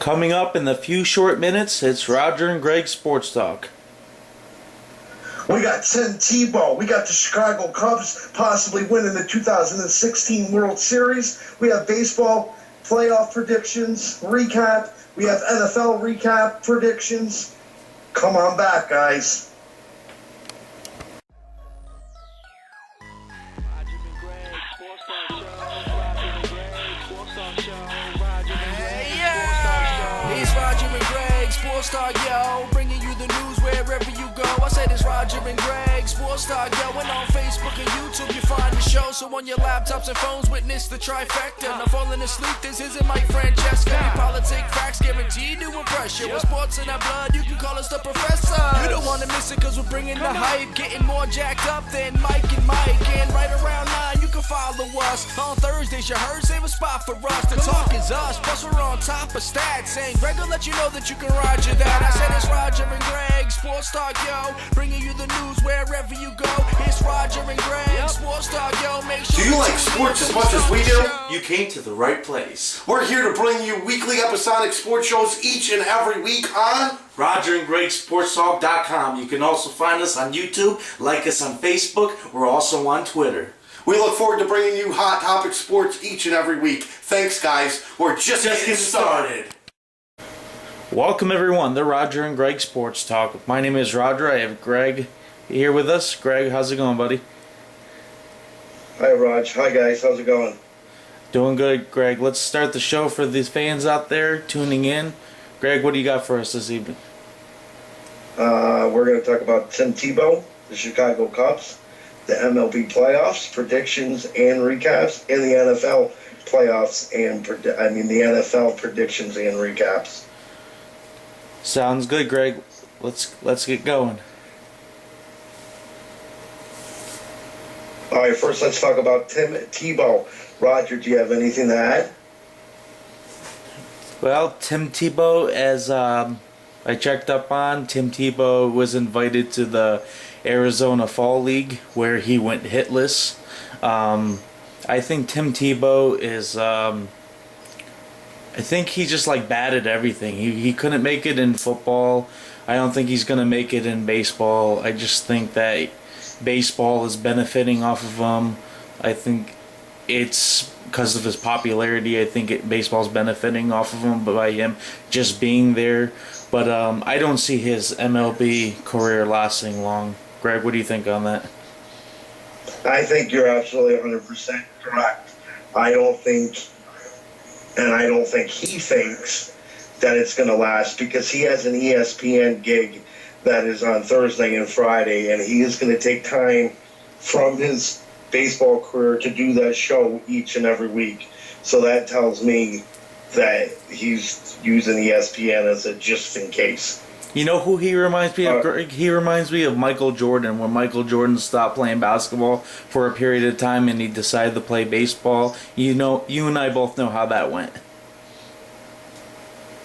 Coming up in a few short minutes, it's Roger and Greg Sports Talk. We got Tim Tebow. We got the Chicago Cubs possibly winning the 2016 World Series. We have baseball playoff predictions, recap. We have NFL recap predictions. Come on back, guys. Roger and Greg, Sports Talk, yo, bringing you the news wherever you go. I said it's Roger and Greg, Sports Talk, yo, and on Facebook and YouTube you find the show. So on your laptops and phones, witness the trifecta. No falling asleep, this isn't Mike Francesca. We politic facts guaranteed to impress you. With sports in our blood, you can call us the professor. You don't want to miss it cause we're bringing the hype, getting more jacked up than Mike and Mike. And right around 9, you can follow us. On Thursdays, you heard, save a spot for us. The talk is us, plus we're on top of stats. And Greg will let you know that you can Roger that. I said it's Roger and Greg, Sports Talk, yo, bringing you the news wherever you go. It's Roger and Greg, Sports Talk, yo, make sure. Do you like sports as much as we do? You came to the right place. We're here to bring you weekly episodic sports shows each and every week on Roger and Greg SportsTalk.com. You can also find us on YouTube, like us on Facebook. We're also on Twitter. We look forward to bringing you hot topic sports each and every week. Thanks, guys. We're just getting started. Welcome everyone to Roger and Greg Sports Talk. My name is Roger. I have Greg here with us. Greg, how's it going, buddy? Hi, Raj. Hi, guys. How's it going? Doing good, Greg. Let's start the show for these fans out there tuning in. Greg, what do you got for us this evening? We're going to talk about Tim Tebow, the Chicago Cubs, the MLB playoffs, predictions and recaps, and the NFL playoffs and the NFL predictions and recaps. Sounds good, Greg. Let's get going. All right, first let's talk about Tim Tebow. Roger, do you have anything to add? Well, Tim Tebow, as I checked up on, Tim Tebow was invited to the Arizona Fall League where he went hitless. I think Tim Tebow is... I think he just bad at everything. He couldn't make it in football. I don't think he's going to make it in baseball. I just think that baseball is benefiting off of him. I think it's because of his popularity. I think baseball's benefiting off of him by him just being there. But I don't see his MLB career lasting long. Greg, what do you think on that? I think you're absolutely 100% correct. I don't think he thinks that it's going to last because he has an ESPN gig that is on Thursday and Friday, and he is going to take time from his baseball career to do that show each and every week. So that tells me that he's using ESPN as a just in case. You know who he reminds me of, Greg? He reminds me of Michael Jordan, when Michael Jordan stopped playing basketball for a period of time and he decided to play baseball. You and I both know how that went.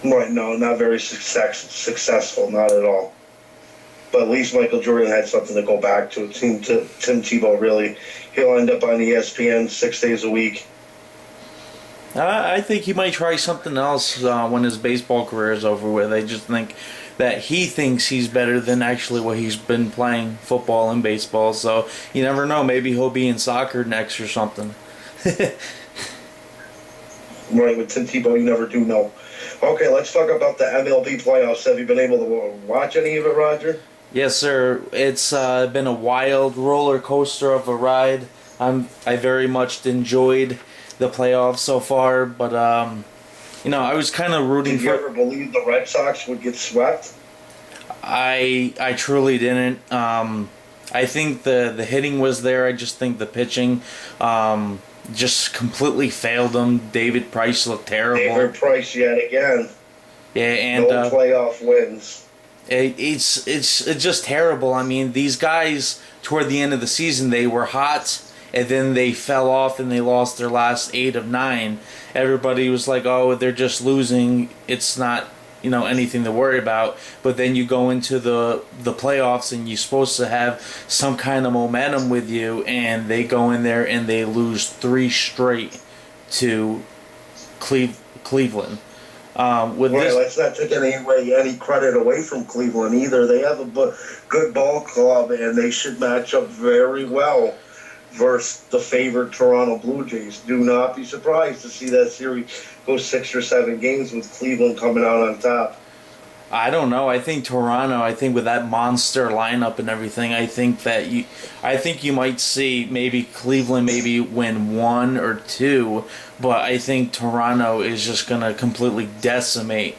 Right, no, not very successful, not at all. But at least Michael Jordan had something to go back to. Tim Tebow, really, he'll end up on ESPN 6 days a week. I think he might try something else when his baseball career is over with. I just think that he thinks he's better than actually what he's been playing football and baseball. So you never know. Maybe he'll be in soccer next or something. Right, with Tim Tebow, you never do know. Okay, let's talk about the MLB playoffs. Have you been able to watch any of it, Roger? Yes, sir. It's been a wild roller coaster of a ride. I very much enjoyed the playoffs so far, but I was kind of rooting for. Did you ever believe the Red Sox would get swept? I truly didn't. I think the hitting was there. I just think the pitching just completely failed them. David Price looked terrible. David Price yet again. Yeah, and no playoff wins. It's just terrible. I mean, these guys toward the end of the season, they were hot, and then they fell off and they lost their last 8 of 9. Everybody was like, "Oh, they're just losing. It's not, anything to worry about." But then you go into the playoffs and you're supposed to have some kind of momentum with you, and they go in there and they lose 3 straight to Cleveland. With Right, this, let's not take any credit away from Cleveland either. They have a good ball club, and they should match up very well versus the favored Toronto Blue Jays. Do not be surprised to see that series go 6 or 7 games with Cleveland coming out on top. I don't know. I think Toronto. I think with that monster lineup and everything, I think you might see maybe Cleveland maybe win 1 or 2, but I think Toronto is just gonna completely decimate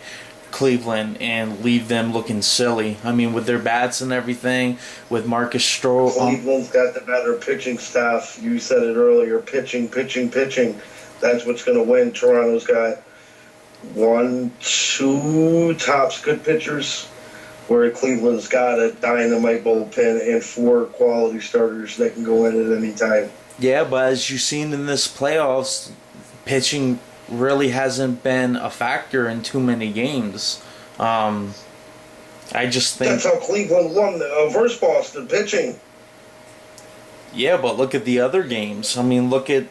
Cleveland and leave them looking silly. I mean, with their bats and everything, with Marcus Stroh. Cleveland's got the better pitching staff. You said it earlier. Pitching. That's what's going to win. Toronto's got 1, 2 tops good pitchers, where Cleveland's got a dynamite bullpen and 4 quality starters that can go in at any time. Yeah, but as you've seen in this playoffs, pitching really hasn't been a factor in too many games. I just think That's how Cleveland won versus Boston, pitching. yeah, but look at the other games. I mean, look at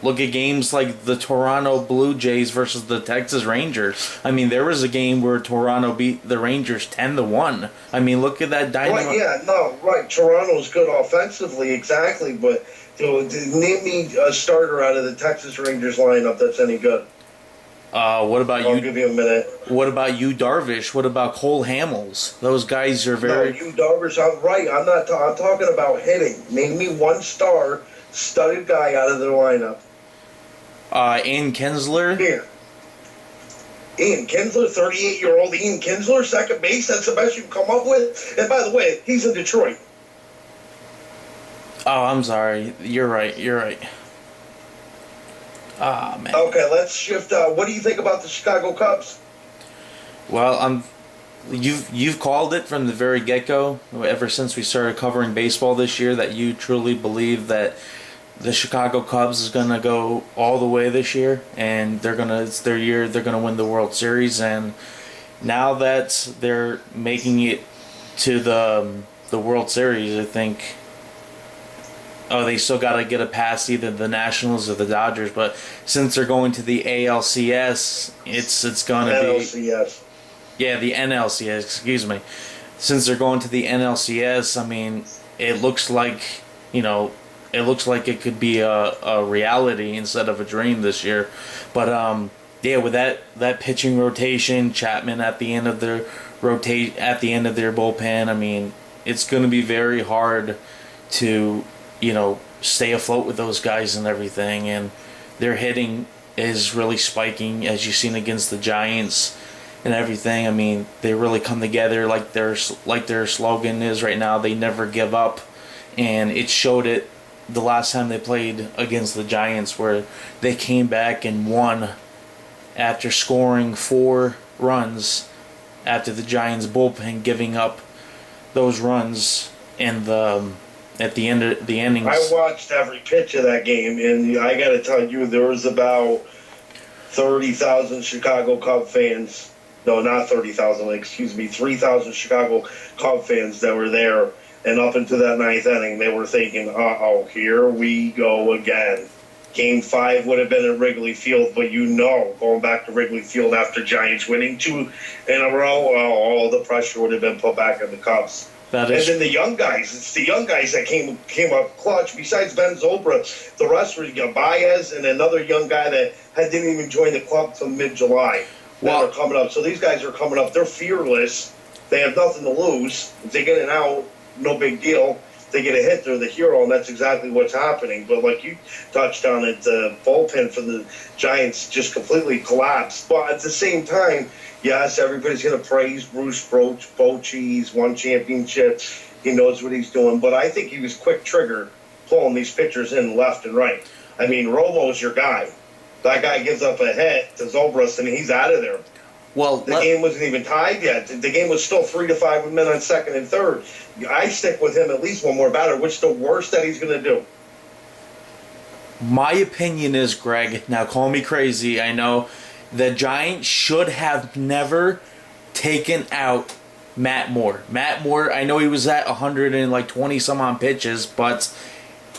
games like the Toronto Blue Jays versus the Texas Rangers. I mean, there was a game where Toronto beat the Rangers 10-1. I mean, look at that dynamite. Right. Toronto's good offensively, exactly, but name me a starter out of the Texas Rangers lineup that's any good. What about I'll you? give you a minute. What about you, Darvish? What about Cole Hamels? Those guys are very. No, you Darvish, I'm right. I'm not. I'm talking about hitting. Name me one studded guy out of their lineup. Ian Kinsler. Here. Ian Kinsler, 38-year-old Ian Kinsler, second base. That's the best you can come up with. And by the way, he's in Detroit. Oh, I'm sorry. You're right. Ah, man. Okay, let's shift. What do you think about the Chicago Cubs? Well, you've called it from the very get-go, ever since we started covering baseball this year, that you truly believe that the Chicago Cubs is gonna go all the way this year, and it's their year. They're gonna win the World Series, and now that they're making it to the World Series, I think. Oh, they still got to get it past either the Nationals or the Dodgers, but since they're going to the ALCS, it's going to be NLCS. Yeah, the NLCS. Excuse me. Since they're going to the NLCS, I mean, it looks like it could be a reality instead of a dream this year. But yeah, with that pitching rotation, Chapman at the end of their bullpen, I mean, it's going to be very hard to stay afloat with those guys and everything, and their hitting is really spiking, as you've seen against the Giants and everything. I mean, they really come together like their slogan is right now. They never give up, and it showed it the last time they played against the Giants, where they came back and won after scoring 4 runs after the Giants bullpen giving up those runs in at the end of the innings. I watched every pitch of that game, and I got to tell you, there was about 30,000 Chicago Cub fans. No, not 30,000. Excuse me, 3,000 Chicago Cub fans that were there. And up into that 9th inning, they were thinking, "Uh-oh, here we go again." Game 5 would have been at Wrigley Field, but going back to Wrigley Field after Giants winning 2 in a row, all the pressure would have been put back on the Cubs. And then the young guys, it's the young guys that came up clutch. Besides Ben Zobra, the rest were Baez and another young guy that didn't even join the club till mid-July. They're coming up. So these guys are coming up. They're fearless. They have nothing to lose. If they get an out, no big deal. If they get a hit, they're the hero, and that's exactly what's happening. But like you touched on it, the bullpen for the Giants just completely collapsed. But at the same time, yes, everybody's going to praise Bruce Bochy. He's won championships. He knows what he's doing. But I think he was quick trigger pulling these pitchers in left and right. I mean, Romo's your guy. That guy gives up a hit to Zobrist, and he's out of there. Well, the game wasn't even tied yet. The game was still 3-5 men on second and third. I stick with him at least one more batter. What's the worst that he's going to do? My opinion is, Greg, now call me crazy, I know, the Giants should have never taken out Matt Moore. Matt Moore, I know he was at 120 some on pitches, but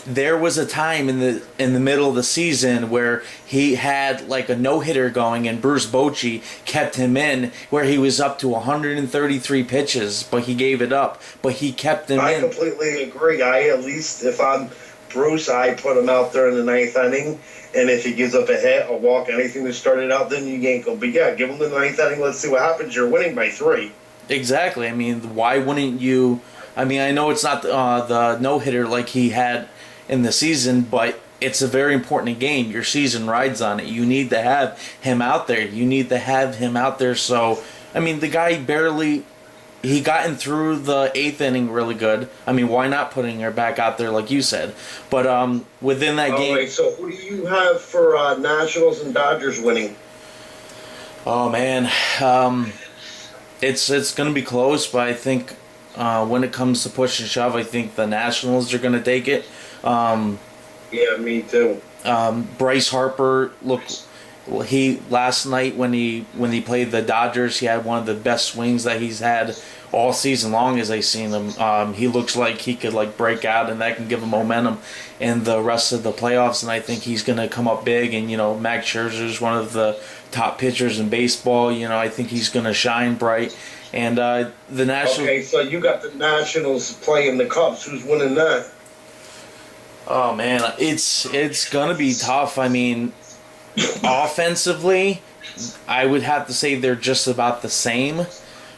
there was a time in the middle of the season where he had like a no-hitter going, and Bruce Bochy kept him in, where he was up to 133 pitches, but he gave it up. But he kept him in. I completely agree. At least if I'm Bruce, I put him out there in the ninth inning, and if he gives up a hit, a walk, anything to start it out, then you yank him. But yeah, give him the ninth inning. Let's see what happens. You're winning by 3. Exactly. I mean, why wouldn't you? I mean, I know it's not the no-hitter like he had in the season, but it's a very important game. Your season rides on it. You need to have him out there. So, I mean, the guy he gotten through the 8th inning really good. I mean, why not putting her back out there like you said? But within that game... Right, so who do you have for Nationals and Dodgers winning? Oh, man. It's going to be close, but I think when it comes to push and shove, I think the Nationals are going to take it. Yeah, me too. Bryce Harper last night when he played the Dodgers, he had one of the best swings that he's had all season long as I've seen him. He looks like he could like break out, and that can give him momentum in the rest of the playoffs, and I think he's going to come up big. And Max Scherzer is one of the top pitchers in baseball. I think he's going to shine bright. And the Nationals... Okay, so you got the Nationals playing the Cubs. Who's winning that? Oh, man, it's going to be tough. I mean, offensively, I would have to say they're just about the same.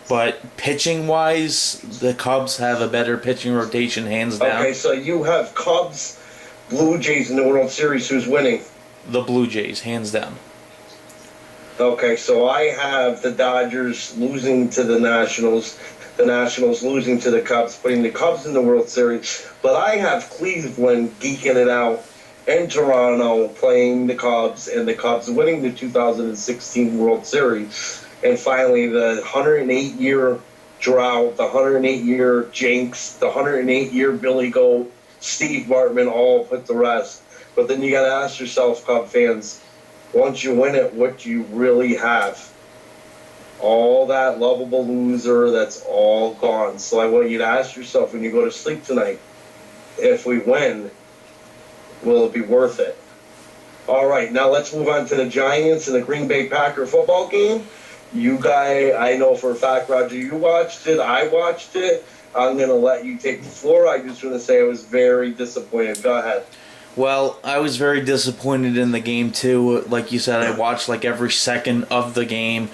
But pitching-wise, the Cubs have a better pitching rotation, hands down. Okay, so you have Cubs, Blue Jays in the World Series. Who's winning? The Blue Jays, hands down. Okay, so I have the Dodgers losing to the Nationals losing to the Cubs, putting the Cubs in the World Series. But I have Cleveland geeking it out and Toronto playing the Cubs, and the Cubs winning the 2016 World Series. And finally, the 108-year drought, the 108-year jinx, the 108-year Billy Goat, Steve Bartman all put to rest. But then you got to ask yourself, Cub fans, once you win it, what do you really have? All that lovable loser, that's all gone. So I want you to ask yourself when you go to sleep tonight, if we win, will it be worth it? All right, now let's move on to the Giants and the Green Bay Packer football game. You guys, I know for a fact, Roger, you watched it. I watched it. I'm going to let you take the floor. I just want to say I was very disappointed. Go ahead. Well, I was very disappointed in the game, too. Like you said, I watched like every second of the game.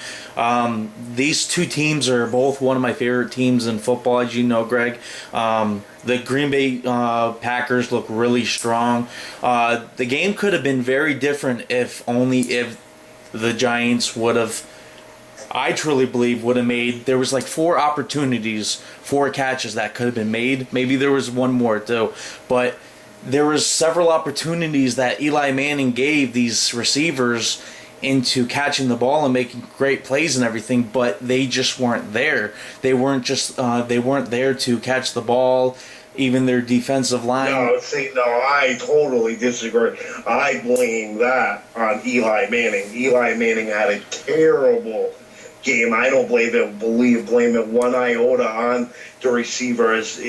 These two teams are both one of my favorite teams in football, as you know, Greg. The Green Bay Packers look really strong. The game could have been very different if the Giants would have, I truly believe, would have made, there was like 4 opportunities, 4 catches that could have been made. Maybe there was one more, too. But there was several opportunities that Eli Manning gave these receivers into catching the ball and making great plays and everything, but they just weren't there. They weren't there to catch the ball. Even their defensive line. No, I totally disagree. I blame that on Eli Manning. Eli Manning had a terrible game. I don't blame it one iota on the receivers.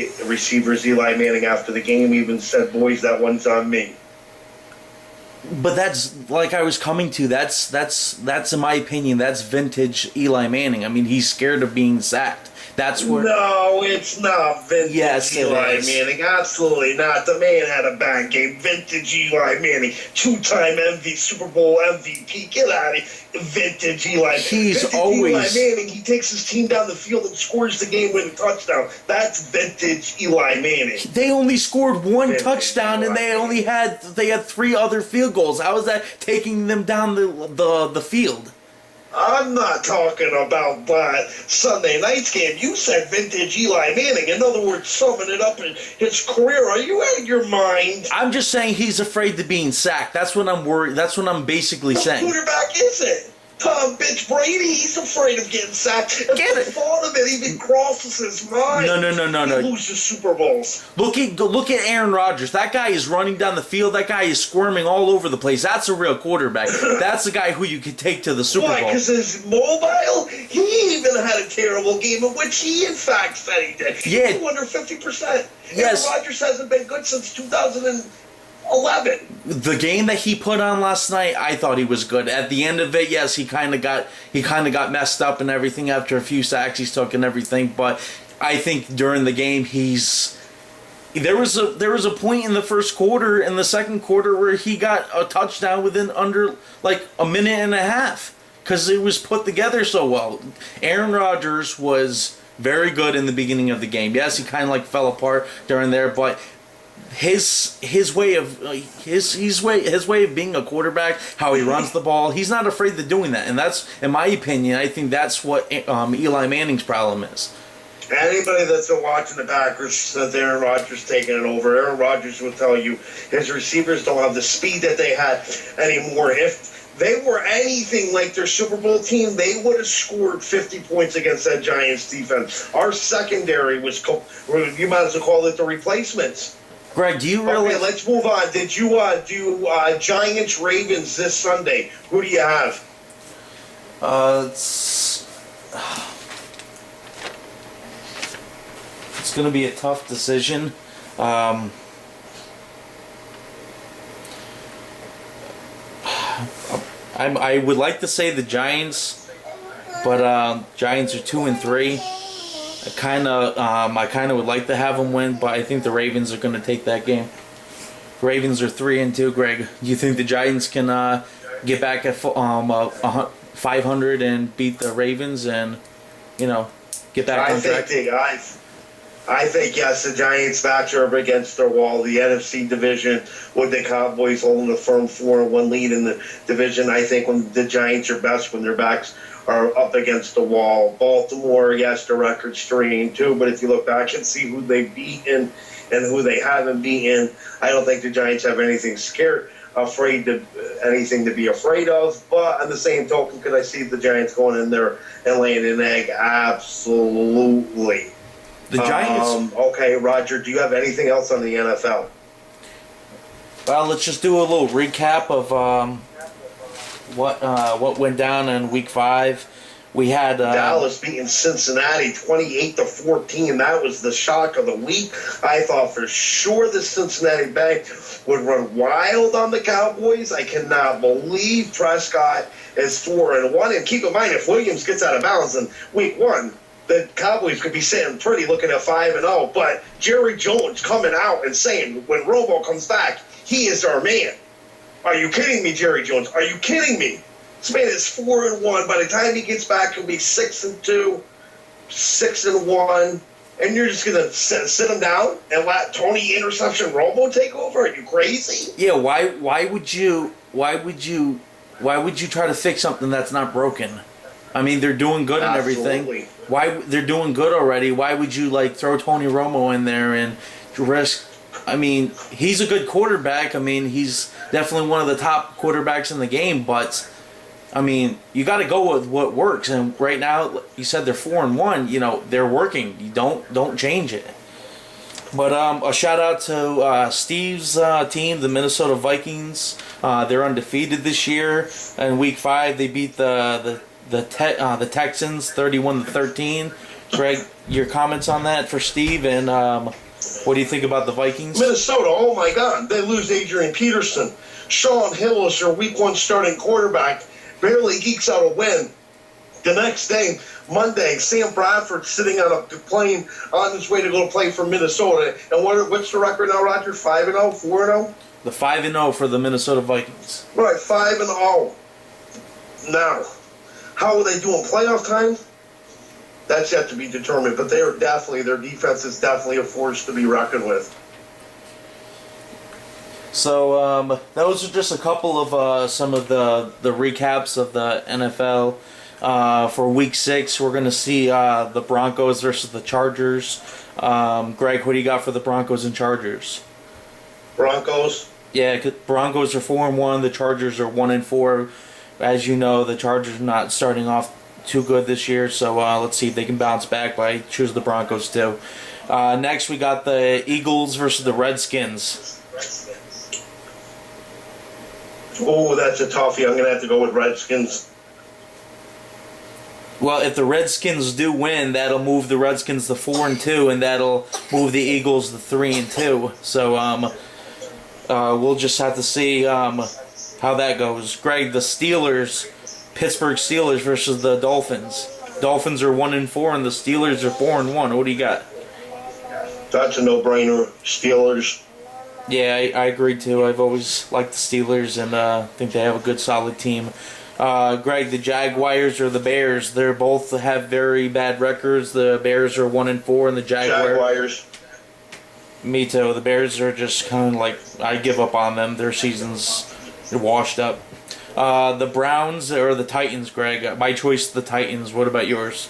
Eli Manning after the game even said, "Boys, that one's on me." But that's like I was coming to. That's in my opinion. That's vintage Eli Manning. I mean, he's scared of being sacked. That's where. No, it's not vintage Eli is. Manning. Absolutely not. The man had a bad game. Vintage Eli Manning, 2-time Super Bowl MVP. Get out of here. Vintage Eli. He's always Eli Manning. He takes his team down the field and scores the game-winning touchdown. That's vintage Eli Manning. They only scored one touchdown, and they had 3 other field goals. How is that taking them down the field? I'm not talking about that Sunday night's game. You said vintage Eli Manning. In other words, summing it up in his career. Are you out of your mind? I'm just saying he's afraid of being sacked. That's what I'm worried. That's what I'm basically saying. What quarterback is it? Tom bitch Brady, he's afraid of getting sacked. If Get the it. thought of it even crosses his mind, No. he loses Super Bowls. Look at Aaron Rodgers. That guy is running down the field. That guy is squirming all over the place. That's a real quarterback. That's the guy who you could take to the Super Why? Bowl. Because he's mobile? He even had a terrible game, in which he, in fact, said he did. Yeah. He under 50%. Yes. Aaron Rodgers hasn't been good since 2011. The game that he put on last night, I thought he was good. At the end of it, yes, he kind of got messed up and everything after a few sacks he's took and everything. But I think during the game, there was a point in the first quarter and the second quarter where he got a touchdown within under like a minute and a half because it was put together so well. Aaron Rodgers was very good in the beginning of the game. Yes, he kind of like fell apart during there, but his way of being a quarterback, how he runs the ball, he's not afraid of doing that, and that's, in my opinion, I think that's what Eli Manning's problem is. Anybody that's been watching the Packers since Aaron Rodgers taking it over, Aaron Rodgers will tell you his receivers don't have the speed that they had anymore. If they were anything like their Super Bowl team, they would have scored 50 points against that Giants defense. Our secondary was, you might as well call it the replacements. Greg, do you really... Okay, let's move on. Did you do Giants-Ravens this Sunday? Who do you have? It's going to be a tough decision. I would like to say the Giants, but Giants are 2-3. I kind of would like to have them win, but I think the Ravens are going to take that game. Ravens are 3-2. Greg, do you think the Giants can get back at 500 and beat the Ravens and get back on track? I think yes, the Giants' backs are up against their wall. The NFC division with the Cowboys holding a firm 4-1 lead in the division. I think when the Giants are best when their backs are up against the wall. Baltimore, yes, the record's 3-2, but if you look back and see who they've beaten and who they haven't beaten, I don't think the Giants have anything anything to be afraid of. But on the same token, could I see the Giants going in there and laying an egg? Absolutely. The Giants. Okay, Roger, do you have anything else on the NFL? Well, let's just do a little recap of what went down in Week 5. We had Dallas beating Cincinnati 28-14. That was the shock of the week. I thought for sure the Cincinnati Bengals would run wild on the Cowboys. I cannot believe Prescott is 4-1. And keep in mind, if Williams gets out of bounds in Week 1, the Cowboys could be sitting pretty looking at 5-0. But Jerry Jones coming out and saying when Romo comes back, he is our man. Are you kidding me, Jerry Jones? Are you kidding me? This man is 4-1. By the time he gets back, he'll be 6-2, 6-1. And you're just gonna sit him down and let Tony Interception Romo take over? Are you crazy? Yeah. Why would you try to fix something that's not broken? I mean, they're doing good and everything. Why they're doing good already? Why would you throw Tony Romo in there and risk? I mean, he's a good quarterback. I mean, he's definitely one of the top quarterbacks in the game. But I mean, you got to go with what works. And right now, you said they're 4-1. They're working. You don't change it. But a shout out to Steve's team, the Minnesota Vikings. They're undefeated this year. In Week 5, they beat the Texans 31-13. Greg, your comments on that for Steve, and what do you think about the Vikings? Minnesota, oh my God, they lose Adrian Peterson. Sean Hill is their Week 1 starting quarterback, barely geeks out a win. The next day, Monday, Sam Bradford sitting on a plane on his way to go play for Minnesota. And what's the record now, Roger? 5-0, 4-0? The 5-0 for the Minnesota Vikings. Right, 5-0. Now, how are they doing playoff time? That's yet to be determined, but their defense is definitely a force to be reckoned with. So those are just a couple of some of the recaps of the NFL. For Week 6, we're going to see the Broncos versus the Chargers. Greg, what do you got for the Broncos and Chargers? Broncos? Yeah, Broncos are 4-1. The Chargers are 1-4. as you know, the Chargers are not starting off too good this year, so let's see if they can bounce back. But I choose the Broncos too. Next, we got the Eagles versus the Redskins. Oh, that's a toughie. I'm going to have to go with Redskins. Well, if the Redskins do win, that'll move the Redskins to 4-2, and that'll move the Eagles to 3-2. So we'll just have to see how that goes. Greg, the Steelers, Pittsburgh Steelers versus the Dolphins. Dolphins are 1-4, and the Steelers are 4-1. What do you got? That's a no-brainer. Steelers. Yeah, I agree too. I've always liked the Steelers, and think they have a good, solid team. Greg, the Jaguars or the Bears? They both have very bad records. The Bears are 1-4, and the Jaguars. Me too. The Bears are just kind of like, I give up on them. Their season's washed up. The Browns or the Titans, Greg? My choice, the Titans. What about yours?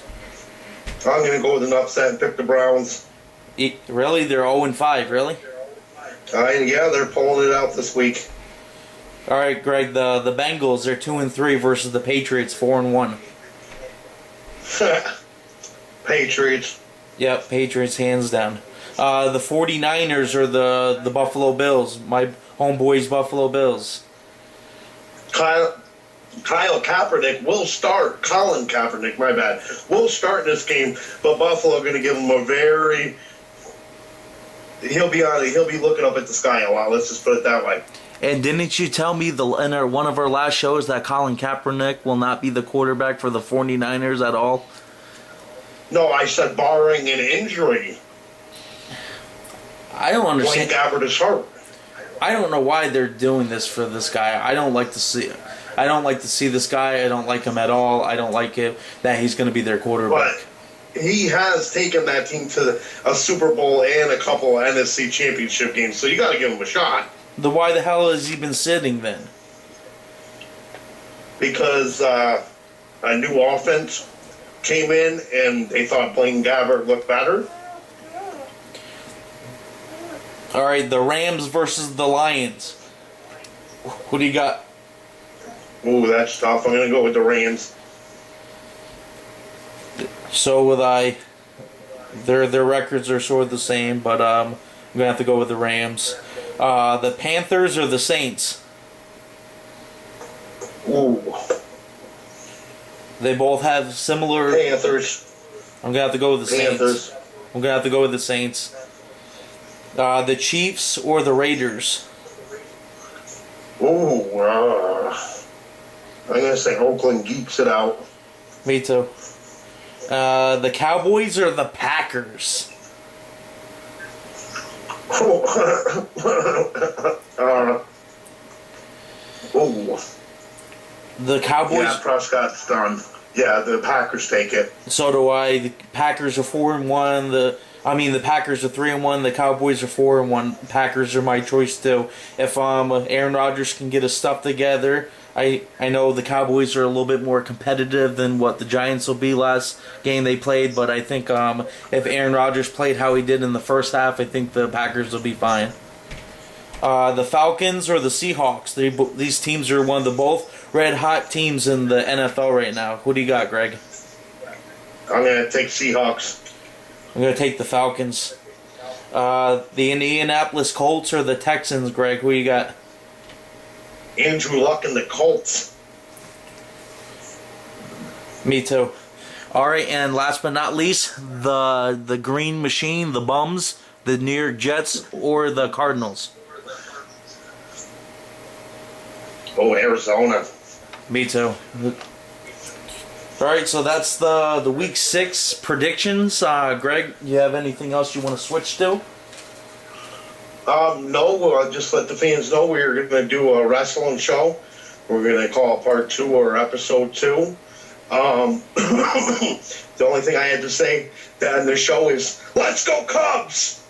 I'm going to go with an upset and pick the Browns. Really? They're 0-5, really? Yeah, they're pulling it out this week. All right, Greg, the Bengals, they're 2-3 versus the Patriots, 4-1. Patriots. Yep, Patriots hands down. The 49ers or the Buffalo Bills, my homeboys Buffalo Bills. Kyle Kaepernick will start. Colin Kaepernick, my bad, will start this game, but Buffalo are going to give him a very. He'll be looking up at the sky a lot. Let's just put it that way. And didn't you tell me in one of our last shows that Colin Kaepernick will not be the quarterback for the 49ers at all? No, I said barring an injury. I don't understand. Blaine Gabbert is hurt. I don't know why they're doing this for this guy. I don't like to see this guy. I don't like him at all. I don't like it that he's going to be their quarterback. But he has taken that team to a Super Bowl and a couple of NFC Championship games, so you got to give him a shot. Why the hell has he been sitting then? Because a new offense came in and they thought Blaine Gabbert looked better. All right, the Rams versus the Lions. Who do you got? Ooh, that's tough. I'm going to go with the Rams. So would I. Their records are sort of the same, but I'm going to have to go with the Rams. The Panthers or the Saints? Ooh. They both have similar... Panthers. I'm going to have to go with the Panthers. Saints. I'm going to have to go with the Saints. The Chiefs or the Raiders? Ooh. I'm going to say Oakland geeks it out. Me too. The Cowboys or the Packers? Ooh. The Cowboys... Yeah, Prescott's done. Yeah, the Packers take it. So do I. The Packers are 4-1. The Packers are 3-1. The Cowboys are 4-1. Packers are my choice too. If Aaron Rodgers can get his stuff together, I know the Cowboys are a little bit more competitive than what the Giants will be last game they played, but I think if Aaron Rodgers played how he did in the first half, I think the Packers will be fine. The Falcons or the Seahawks? These teams are one of the both red hot teams in the NFL right now. Who do you got, Greg? I'm going to take Seahawks. I'm going to take the Falcons. The Indianapolis Colts or the Texans, Greg? Who you got? Andrew Luck and the Colts. Me too. All right, and last but not least, the Green Machine, the Bums, the New York Jets or the Cardinals? Oh, Arizona. Me too. All right, so that's the Week 6 predictions. Greg, you have anything else you want to switch to? No, just let the fans know we're going to do a wrestling show. We're going to call it Part 2 or Episode 2. The only thing I had to say on the show is, let's go Cubs!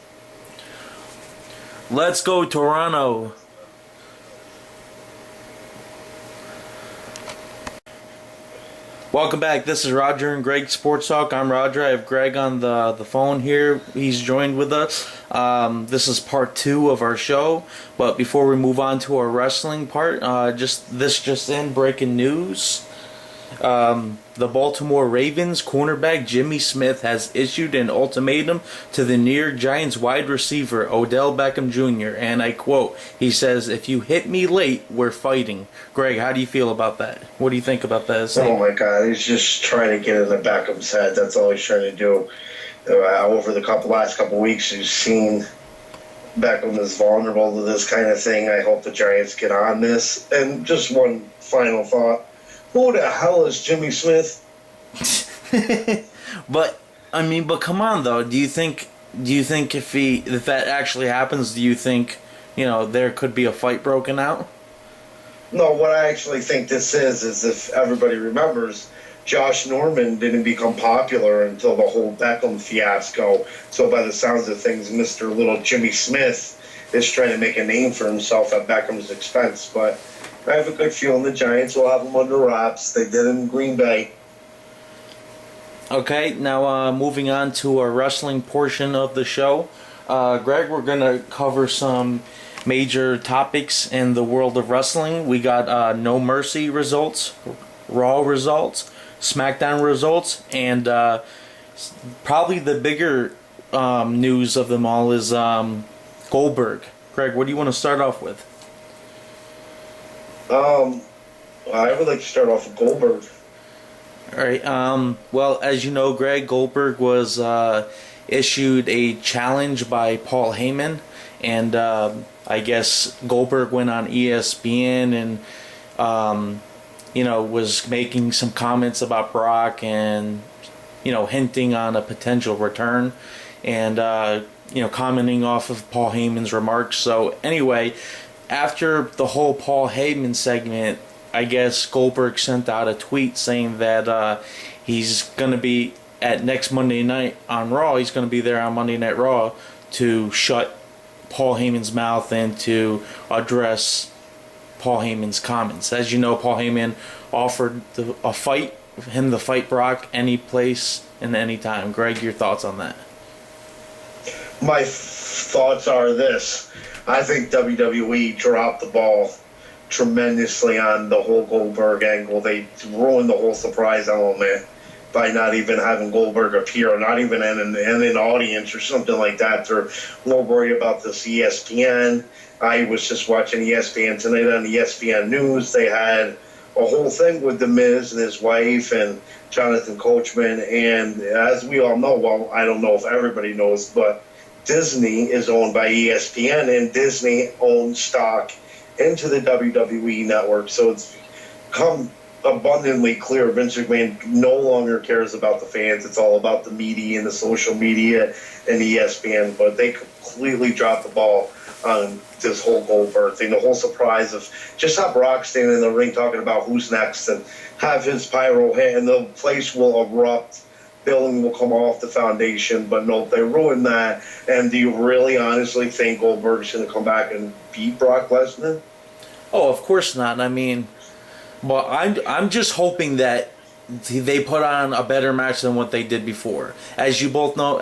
Let's go Toronto. Welcome back. This is Roger and Greg Sports Talk. I'm Roger. I have Greg on the phone here. He's joined with us. This is part 2 of our show. But before we move on to our wrestling part, just in breaking news. The Baltimore Ravens cornerback Jimmy Smith has issued an ultimatum to the New York Giants wide receiver Odell Beckham Jr. And I quote, he says, "If you hit me late, we're fighting." Greg, how do you feel about that? What do you think about that? Oh my God, he's just trying to get in the Beckham's head. That's all he's trying to do. Over the last couple weeks, you've seen Beckham is vulnerable to this kind of thing. I hope the Giants get on this. And just one final thought. Who the hell is Jimmy Smith? But come on though. Do you think if that actually happens, do you think, there could be a fight broken out? No, what I actually think this is if everybody remembers, Josh Norman didn't become popular until the whole Beckham fiasco. So by the sounds of things, Mr. Little Jimmy Smith is trying to make a name for himself at Beckham's expense. But I have a good feeling the Giants will have him under wraps. They did in Green Bay. Okay, now moving on to our wrestling portion of the show. Greg, we're going to cover some major topics in the world of wrestling. We got No Mercy results, Raw results, SmackDown results, and probably the bigger news of them all is Goldberg. Greg, what do you want to start off with? I would like to start off with Goldberg. All right. Well, as you know, Greg, Goldberg was issued a challenge by Paul Heyman, and I guess Goldberg went on ESPN and was making some comments about Brock and hinting on a potential return and commenting off of Paul Heyman's remarks. So anyway, after the whole Paul Heyman segment, I guess Goldberg sent out a tweet saying that he's going to be at next Monday night on Raw. He's going to be there on Monday Night Raw to shut Paul Heyman's mouth and to address Paul Heyman's comments. As you know, Paul Heyman offered him to fight Brock any place and any time. Greg, your thoughts on that? My thoughts are this. I think WWE dropped the ball tremendously on the whole Goldberg angle. They ruined the whole surprise element by not even having Goldberg appear, or not even in an audience or something like that. They're more worried about this ESPN. I was just watching ESPN tonight on ESPN News. They had a whole thing with The Miz and his wife and Jonathan Coachman. And as we all know, well, I don't know if everybody knows, but Disney is owned by ESPN, and Disney owns stock into the WWE network. So it's come abundantly clear Vince McMahon no longer cares about the fans. It's all about the media and the social media and ESPN. But they completely dropped the ball on this whole Goldberg thing. The whole surprise of just have Brock standing in the ring talking about who's next and have his pyro hit and the place will erupt. Building will come off the foundation, but no, they ruined that. And do you really honestly think Goldberg's going to come back and beat Brock Lesnar? Oh, of course not. But I'm just hoping that they put on a better match than what they did before. As we both know,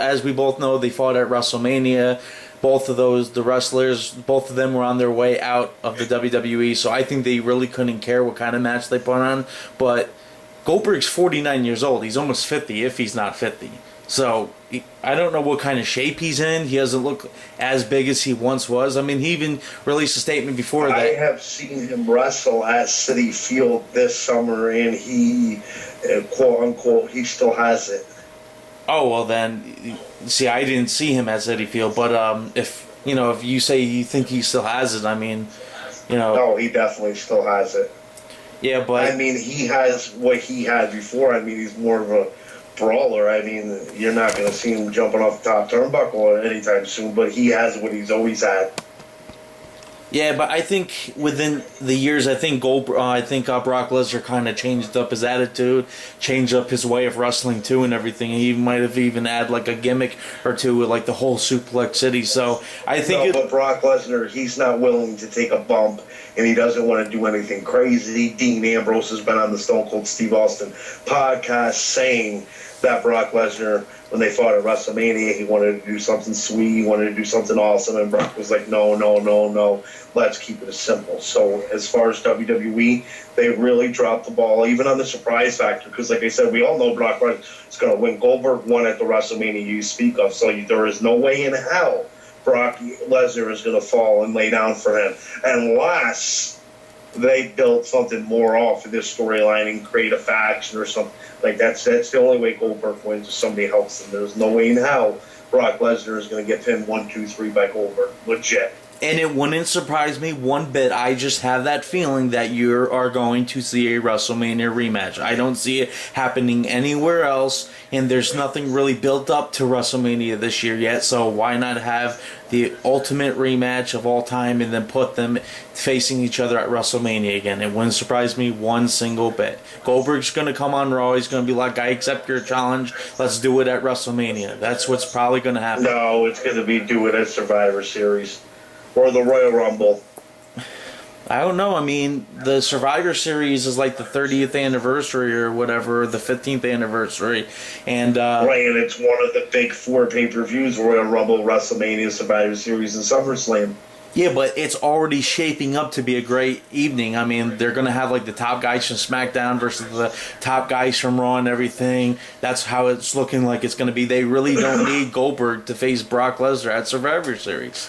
they fought at WrestleMania. Both of the wrestlers, both of them were on their way out of the WWE. So I think they really couldn't care what kind of match they put on. But Goldberg's 49 years old. He's almost 50 if he's not 50. So I don't know what kind of shape he's in. He doesn't look as big as he once was. He even released a statement before that. I have seen him wrestle at Citi Field this summer, and he, quote unquote, he still has it. Oh, well then, see, I didn't see him at Citi Field, but if you say you think he still has it, No, he definitely still has it. Yeah, but he has what he had before. He's more of a brawler. You're not going to see him jumping off the top turnbuckle anytime soon, but he has what he's always had. Yeah, but I think within the years, I think Brock Lesnar kind of changed up his attitude, changed up his way of wrestling too, and everything. He might have even added like a gimmick or two with like the whole Suplex City. So I think. But Brock Lesnar, he's not willing to take a bump, and he doesn't want to do anything crazy. Dean Ambrose has been on the Stone Cold Steve Austin podcast saying that Brock Lesnar, when they fought at WrestleMania, he wanted to do something sweet, he wanted to do something awesome, and Brock was like, no, let's keep it simple. So as far as WWE, they really dropped the ball, even on the surprise factor, because like I said, we all know Brock Lesnar is going to win. Goldberg won at the WrestleMania you speak of, so there is no way in hell Brock Lesnar is going to fall and lay down for him, unless they build something more off of this storyline and create a faction or something. Like that's the only way Goldberg wins if somebody helps him. There's no way in hell Brock Lesnar is going to get pinned 1, 2, 3 by Goldberg. Legit. And it wouldn't surprise me one bit. I just have that feeling that you are going to see a WrestleMania rematch. I don't see it happening anywhere else, and there's nothing really built up to WrestleMania this year yet, so why not have the ultimate rematch of all time and then put them facing each other at WrestleMania again? It wouldn't surprise me one single bit. Goldberg's going to come on Raw. He's going to be like, I accept your challenge. Let's do it at WrestleMania. That's what's probably going to happen. No, it's going to be do it at Survivor Series. Or the Royal Rumble. I don't know. I mean, the Survivor Series is like the 30th anniversary or whatever, the 15th anniversary. And right, and it's one of the big 4 pay-per-views, Royal Rumble, WrestleMania, Survivor Series, and SummerSlam. Yeah, but it's already shaping up to be a great evening. I mean, they're going to have like the top guys from SmackDown versus the top guys from Raw and everything. That's how it's looking like it's going to be. They really don't need Goldberg to face Brock Lesnar at Survivor Series.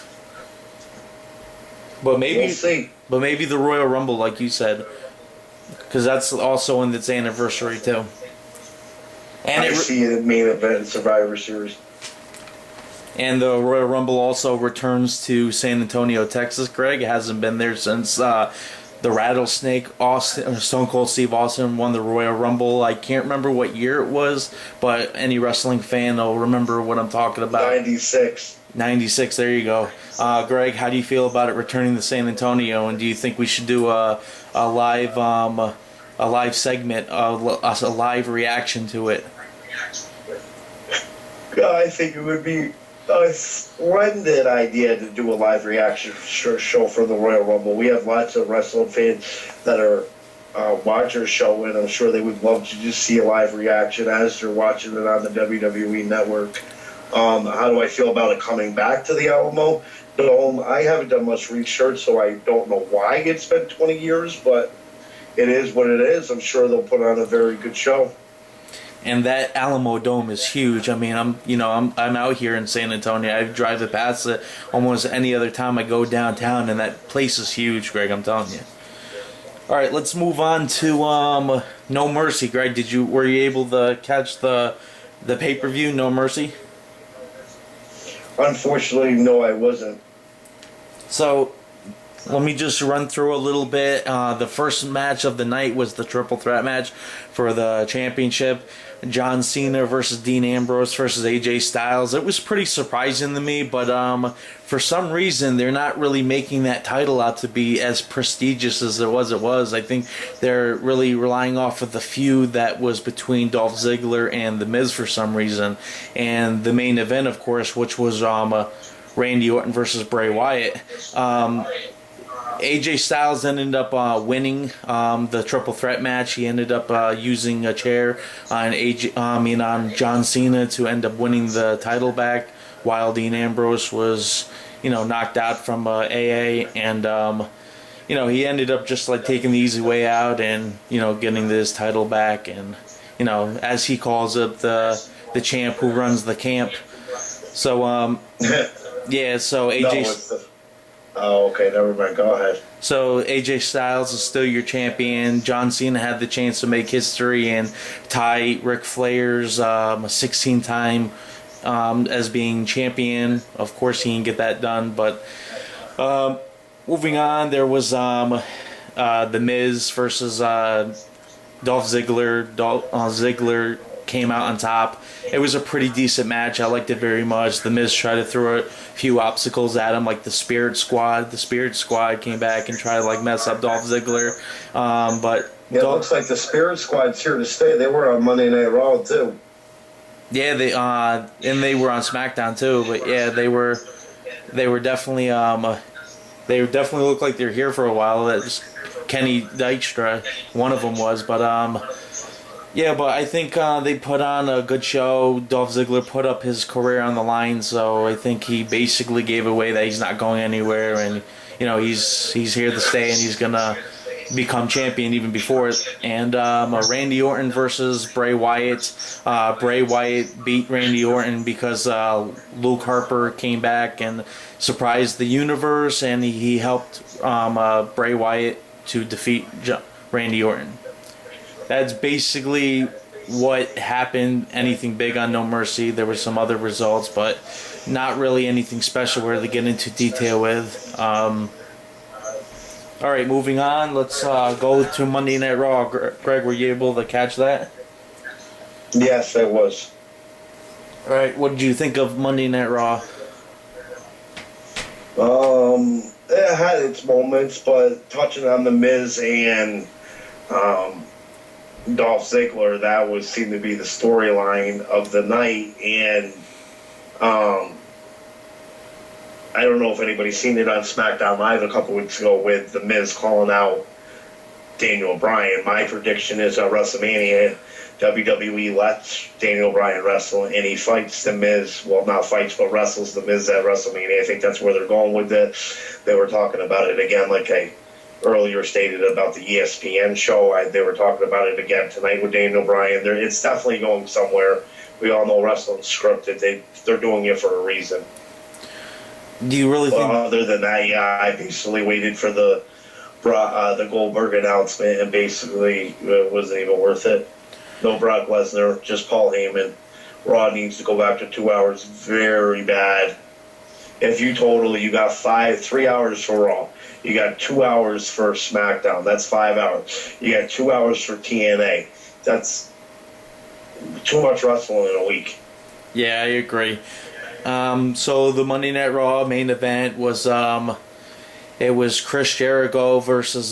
But maybe, we'll see. But maybe the Royal Rumble, like you said, because that's also in its anniversary too. And I see the main event in Survivor Series. And the Royal Rumble also returns to San Antonio, Texas. Greg, it hasn't been there since the Rattlesnake Stone Cold Steve Austin won the Royal Rumble. I can't remember what year it was, but any wrestling fan will remember what I'm talking about. 96. 96, there you go. Greg, how do you feel about it returning to San Antonio? And do you think we should do a live segment, a live reaction to it? I think it would be a splendid idea to do a live reaction show for the Royal Rumble. We have lots of wrestling fans that are watch our show, and I'm sure they would love to just see a live reaction as they're watching it on the WWE Network. How do I feel about it coming back to the Alamo Dome? I haven't done much research, so I don't know why it's been 20 years, but it is what it is. I'm sure they'll put on a very good show. And that Alamo Dome is huge. I mean, I'm out here in San Antonio. I drive it past it almost any other time I go downtown, and that place is huge, Greg. I'm telling you. All right, let's move on to No Mercy. Greg, were you able to catch the pay-per-view No Mercy? Unfortunately, no, I wasn't. So, let me just run through a little bit. The first match of the night was the triple threat match for the championship. John Cena versus Dean Ambrose versus AJ Styles. It was pretty surprising to me, but for some reason they're not really making that title out to be as prestigious as it was. I think they're really relying off of the feud that was between Dolph Ziggler and The Miz for some reason. And the main event, of course, which was Randy Orton versus Bray Wyatt. AJ Styles ended up winning the triple threat match. He ended up using a chair on John Cena to end up winning the title back, while Dean Ambrose was, knocked out from AA, and he ended up just like taking the easy way out and getting this title back, and as he calls it, the champ who runs the camp. So yeah, so AJ. Oh, okay, never mind. Go ahead. So AJ Styles is still your champion. John Cena had the chance to make history and tie Ric Flair's 16-time as being champion. Of course, he didn't get that done. But moving on, there was The Miz versus Dolph Ziggler. Ziggler came out on top. It was a pretty decent match. I liked it very much. The Miz tried to throw a few obstacles at him, like the Spirit Squad. The Spirit Squad came back and tried to like mess up Dolph Ziggler. But yeah, it looks like the Spirit Squad's here to stay. They were on Monday Night Raw too. Yeah, they were on SmackDown too. But yeah, they were definitely they definitely look like they're here for a while. That's Kenny Dykstra, one of them was, but yeah, but I think they put on a good show. Dolph Ziggler put up his career on the line, so I think he basically gave away that he's not going anywhere, and you know he's here to stay, and he's gonna become champion even before it. And Randy Orton versus Bray Wyatt. Bray Wyatt beat Randy Orton because Luke Harper came back and surprised the universe, and he helped Bray Wyatt to defeat Randy Orton. That's basically what happened. Anything big on No Mercy. There were some other results, but not really anything special where to get into detail with. All right, moving on. Let's go to Monday Night Raw. Greg, were you able to catch that? Yes, I was. All right, what did you think of Monday Night Raw? It had its moments, but touching on the Miz and Dolph Ziggler, that seemed to be the storyline of the night. And I don't know if anybody's seen it on SmackDown Live a couple weeks ago with the Miz calling out Daniel Bryan. My prediction is at WrestleMania, WWE lets Daniel Bryan wrestle, and he fights the Miz. Well, not fights, but wrestles the Miz at WrestleMania. I think that's where they're going with it. They were talking about it again, like I earlier stated about the ESPN show. They were talking about it again tonight with Daniel Bryan. It's definitely going somewhere. We all know wrestling's scripted. They're doing it for a reason. Do you really think? Other than that, yeah, I basically waited for the Goldberg announcement, and basically it wasn't even worth it. No Brock Lesnar, just Paul Heyman. Raw needs to go back to 2 hours very bad. If you got 3 hours for Raw, you got 2 hours for SmackDown, that's 5 hours. You got 2 hours for TNA. That's too much wrestling in a week. Yeah, I agree. So the Monday Night Raw main event was it was Chris Jericho versus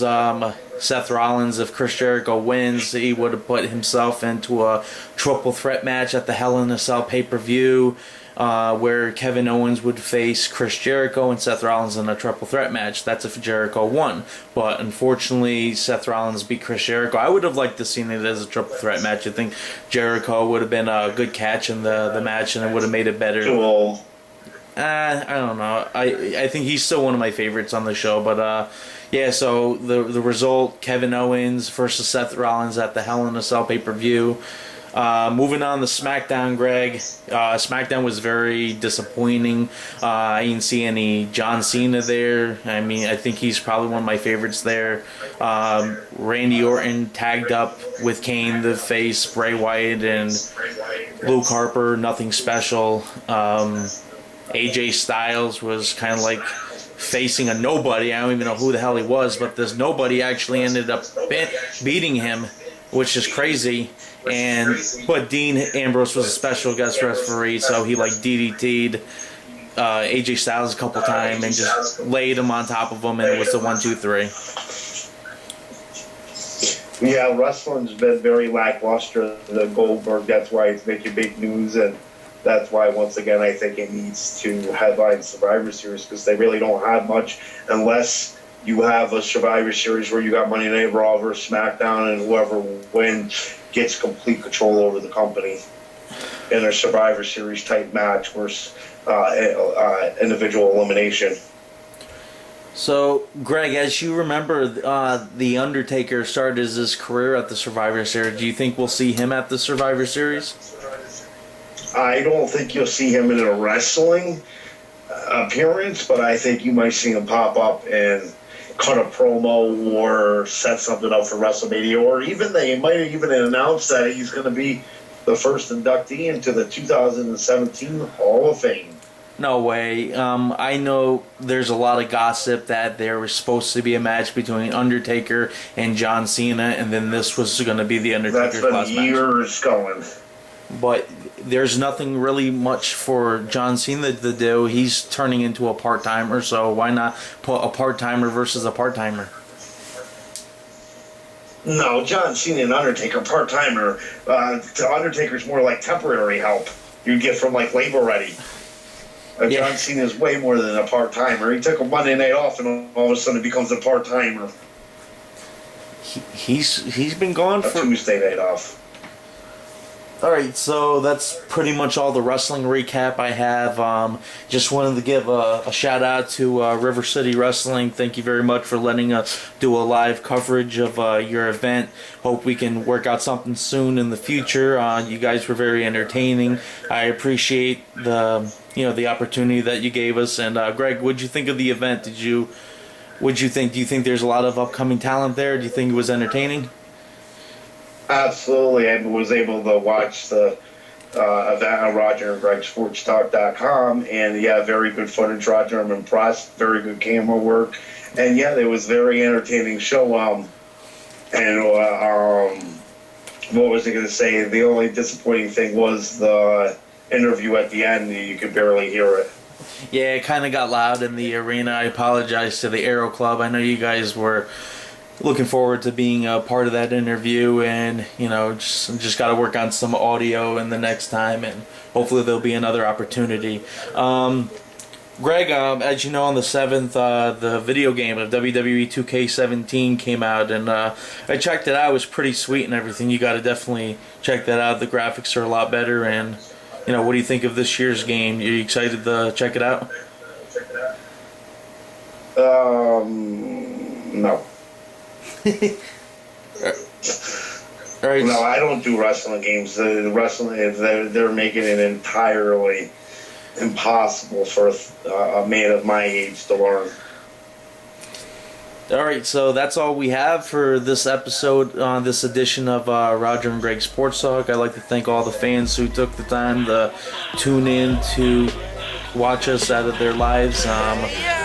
Seth Rollins. If Chris Jericho wins, he would have put himself into a triple threat match at the Hell in a Cell pay-per-view, where Kevin Owens would face Chris Jericho and Seth Rollins in a triple threat match. That's if Jericho won. But unfortunately, Seth Rollins beat Chris Jericho. I would have liked to see it as a triple threat match. I think Jericho would have been a good catch in the match, and it would have made it better. Cool. I don't know. I think he's still one of my favorites on the show, but yeah. So the result: Kevin Owens versus Seth Rollins at the Hell in a Cell pay-per-view. Moving on to SmackDown, Greg. SmackDown was very disappointing. I didn't see any John Cena there. I mean, I think he's probably one of my favorites there. Randy Orton tagged up with Kane to face Bray Wyatt and Luke Harper. Nothing special. AJ Styles was kind of like facing a nobody. I don't even know who the hell he was, but this nobody actually ended up beating him, which is crazy. But Dean Ambrose was a special guest referee, so he like DDT'd AJ Styles a couple times and just laid him on top of him, and it was the 1, 2, 3. Yeah, wrestling's been very lackluster. The Goldberg, that's why it's making big news, and that's why, once again, I think it needs to headline Survivor Series, because they really don't have much unless you have a Survivor Series where you got Monday Night Raw versus SmackDown, and whoever wins gets complete control over the company in a Survivor Series type match versus individual elimination. So, Greg, as you remember, The Undertaker started his career at the Survivor Series. Do you think we'll see him at the Survivor Series? I don't think you'll see him in a wrestling appearance, but I think you might see him pop up and cut a promo or set something up for WrestleMania, or even they might have even announced that he's going to be the first inductee into the 2017 Hall of Fame. No way. I know there's a lot of gossip that there was supposed to be a match between Undertaker and John Cena, and then this was going to be the Undertaker's last match. That's been years going. but there's nothing really much for John Cena to do. He's turning into a part-timer, so why not put a part-timer versus a part-timer? No, John Cena and Undertaker part-timer. Undertaker's more like temporary help you get from like Labor Ready. Yeah. John Cena's way more than a part-timer. He took a Monday night off and all of a sudden becomes a part-timer. He's been gone A for Tuesday night off. All right, so that's pretty much all the wrestling recap I have. Just wanted to give a shout out to River City Wrestling. Thank you very much for letting us do a live coverage of your event. Hope we can work out something soon in the future. You guys were very entertaining. I appreciate the opportunity that you gave us. And Greg, what'd you think of the event? What'd you think? Do you think there's a lot of upcoming talent there? Do you think it was entertaining? Absolutely. I was able to watch the event on RogerandGregSportsTalk.com, and yeah, very good footage, Roger. I'm impressed. Very good camera work, and yeah, it was a very entertaining show. What was I going to say? The only disappointing thing was the interview at the end. You could barely hear it. Yeah, it kind of got loud in the arena. I apologize to the Aero Club. I know you guys were looking forward to being a part of that interview, and just got to work on some audio in the next time, and hopefully there'll be another opportunity. Greg, as you know, on the 7th, the video game of WWE 2K17 came out, and I checked it out. It was pretty sweet and everything. You got to definitely check that out. The graphics are a lot better, and what do you think of this year's game? Are you excited to check it out? No. All right. No, I don't do wrestling games. The wrestling, they're making it entirely impossible for a man of my age to learn. All right, so that's all we have for this episode on this edition of Roger and Greg Sports Talk. I'd like to thank all the fans who took the time to tune in to watch us out of their lives.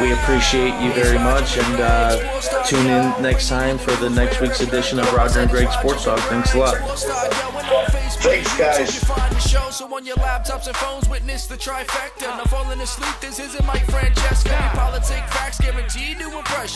We appreciate you very much, and tune in next time for the next week's edition of Roger and Greg Sports Talk. Thanks a lot. Thanks, guys. So on your laptops and phones, witness the trifecta. Now falling asleep, this isn't Mike Francesca. Politic facts guaranteed to impress.